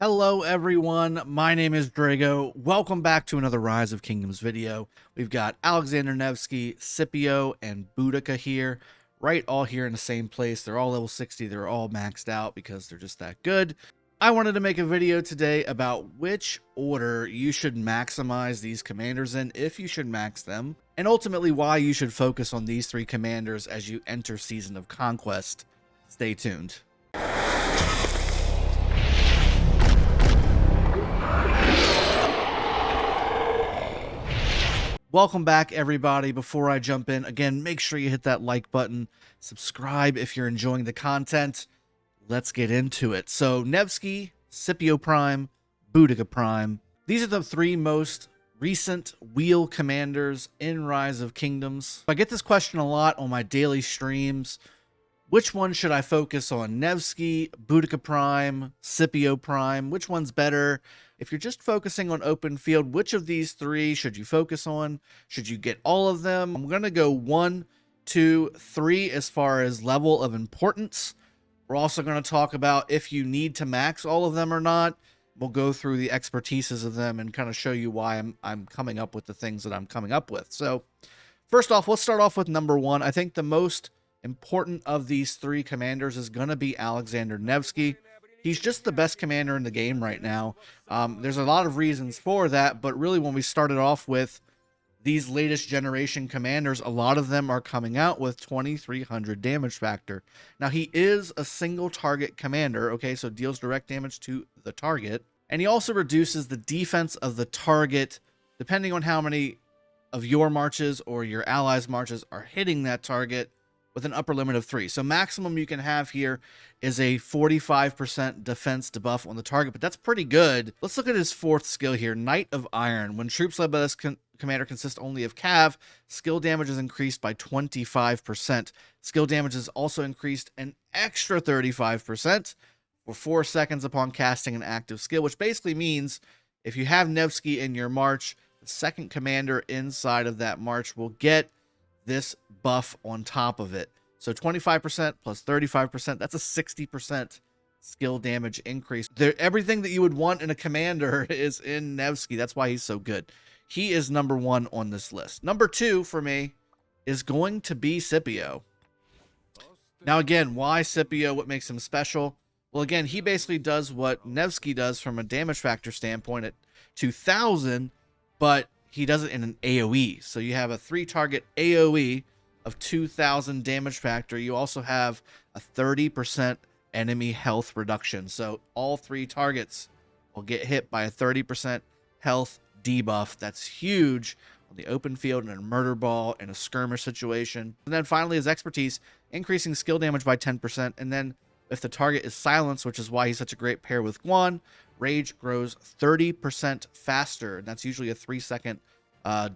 Hello everyone, my name is Drago. Welcome back to another Rise of Kingdoms video. We've got Alexander Nevsky, Scipio, and Boudica here, right all here in the same place. They're all level 60, they're all maxed out because they're just that good. I wanted to make a video today about which order you should maximize these commanders in, if you should max them, and ultimately why you should focus on these three commanders as you enter Season of Conquest. Stay tuned. Welcome back, everybody. Before I jump in, again, make sure you hit that like button, subscribe if you're enjoying the content. Let's get into it. So, Nevsky, Scipio Prime, Boudica Prime. These are the three most recent wheel commanders in Rise of Kingdoms. I get this question a lot on my daily streams. Which one should I focus on? Nevsky, Boudica Prime, Scipio Prime? Which one's better? If you're just focusing on open field, which of these three should you focus on? Should you get all of them? I'm going to go 1, 2, 3 as far as level of importance. We're also going to talk about if you need to max all of them or not. We'll go through the expertises of them and kind of show you why I'm coming up with the things that I'm coming up with. So first off, let's start off with number 1. I think the most important of these three commanders is going to be Alexander Nevsky. He's just the best commander in the game right now. There's a lot of reasons for that, but really when we started off with these latest generation commanders, a lot of them are coming out with 2300 damage factor. Now, he is a single target commander, okay, so deals direct damage to the target, and he also reduces the defense of the target depending on how many of your marches or your allies' marches are hitting that target, with an upper limit of 3. So maximum you can have here is a 45% defense debuff on the target, but that's pretty good. Let's look at his fourth skill here, Knight of Iron. When troops led by this commander consist only of cav, skill damage is increased by 25%. Skill damage is also increased an extra 35% for 4 seconds upon casting an active skill, which basically means if you have Nevsky in your march, the second commander inside of that march will get this buff on top of it. So 25% plus 35%, that's a 60% skill damage increase. Everything that you would want in a commander is in Nevsky. That's why he's so good. He is number 1 on this list. Number 2 for me is going to be Scipio. Now again, why Scipio? What makes him special? Well, again, he basically does what Nevsky does from a damage factor standpoint at 2000, but he does it in an AoE. So you have a 3-target AoE of 2000 damage factor. You also have a 30% enemy health reduction. So all 3 targets will get hit by a 30% health debuff. That's huge on the open field in a murder ball in a skirmish situation. And then finally his expertise, increasing skill damage by 10%. And then if the target is silenced, which is why he's such a great pair with Guan, rage grows 30% faster, and that's usually a 3-second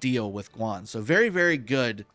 deal with Guan. So very, very good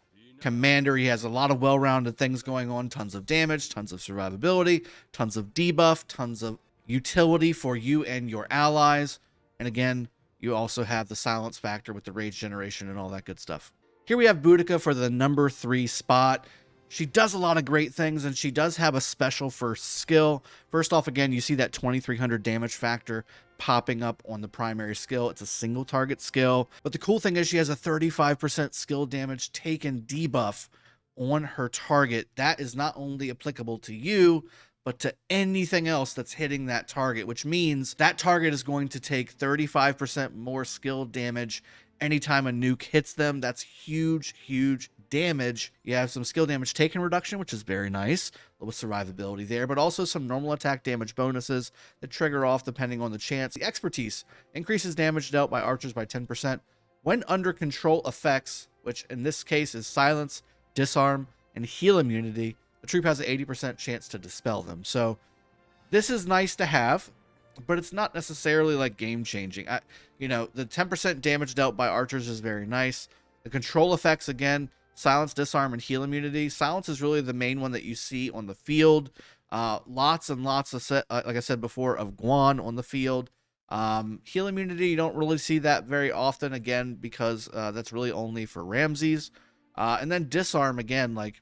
commander. He has a lot of well-rounded things going on, tons of damage, tons of survivability, tons of debuff, tons of utility for you and your allies. And again, you also have the silence factor with the rage generation and all that good stuff. Here we have Boudica for the number 3 spot. She does a lot of great things, and she does have a special first skill. First off, again, you see that 2300 damage factor popping up on the primary skill. It's a single target skill. But the cool thing is she has a 35% skill damage taken debuff on her target. That is not only applicable to you, but to anything else that's hitting that target, which means that target is going to take 35% more skill damage anytime a nuke hits them. That's huge, huge damage. You have some skill damage taken reduction, which is very nice, a little survivability there, but also some normal attack damage bonuses that trigger off depending on the chance. The expertise increases damage dealt by archers by 10% when under control effects, which in this case is silence, disarm, and heal immunity. The troop has an 80% chance to dispel them. So this is nice to have, but it's not necessarily like game changing. The 10% damage dealt by archers is very nice. The control effects, again, silence, disarm, and heal immunity. Silence is really the main one that you see on the field. Lots and lots of, like I said before, of Guan on the field. Heal immunity, you don't really see that very often, again, because that's really only for Ramses. And then disarm, again, like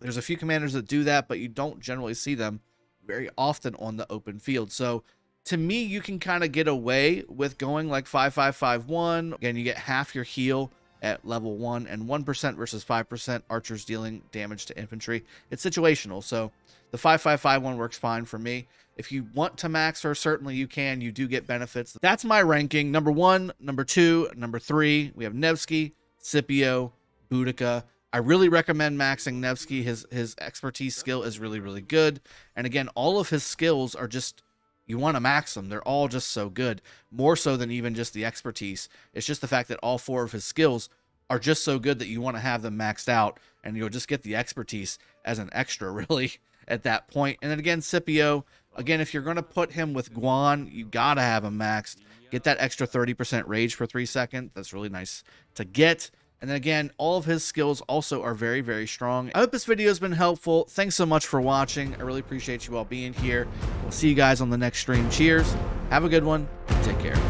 there's a few commanders that do that, but you don't generally see them very often on the open field. So To me, you can kind of get away with going like 5551. Again, you get half your heal at level 1 and 1% versus 5% archers dealing damage to infantry. It's situational, so the 5551 works fine for me. If you want to max her, certainly you can. You do get benefits. That's my ranking. Number 1, number 2, number 3. We have Nevsky, Scipio, Boudica. I really recommend maxing Nevsky. His expertise skill is really, really good. And again, all of his skills are just, you want to max them. They're all just so good. More so than even just the expertise. It's just the fact that all 4 of his skills are just so good that you want to have them maxed out, and you'll just get the expertise as an extra, really, at that point. And then again, Scipio, again, if you're going to put him with Guan, you got to have him maxed. Get that extra 30% rage for 3 seconds. That's really nice to get. And then again, all of his skills also are very, very strong. I hope this video has been helpful. Thanks so much for watching. I really appreciate you all being here. We'll see you guys on the next stream. Cheers. Have a good one. Take care.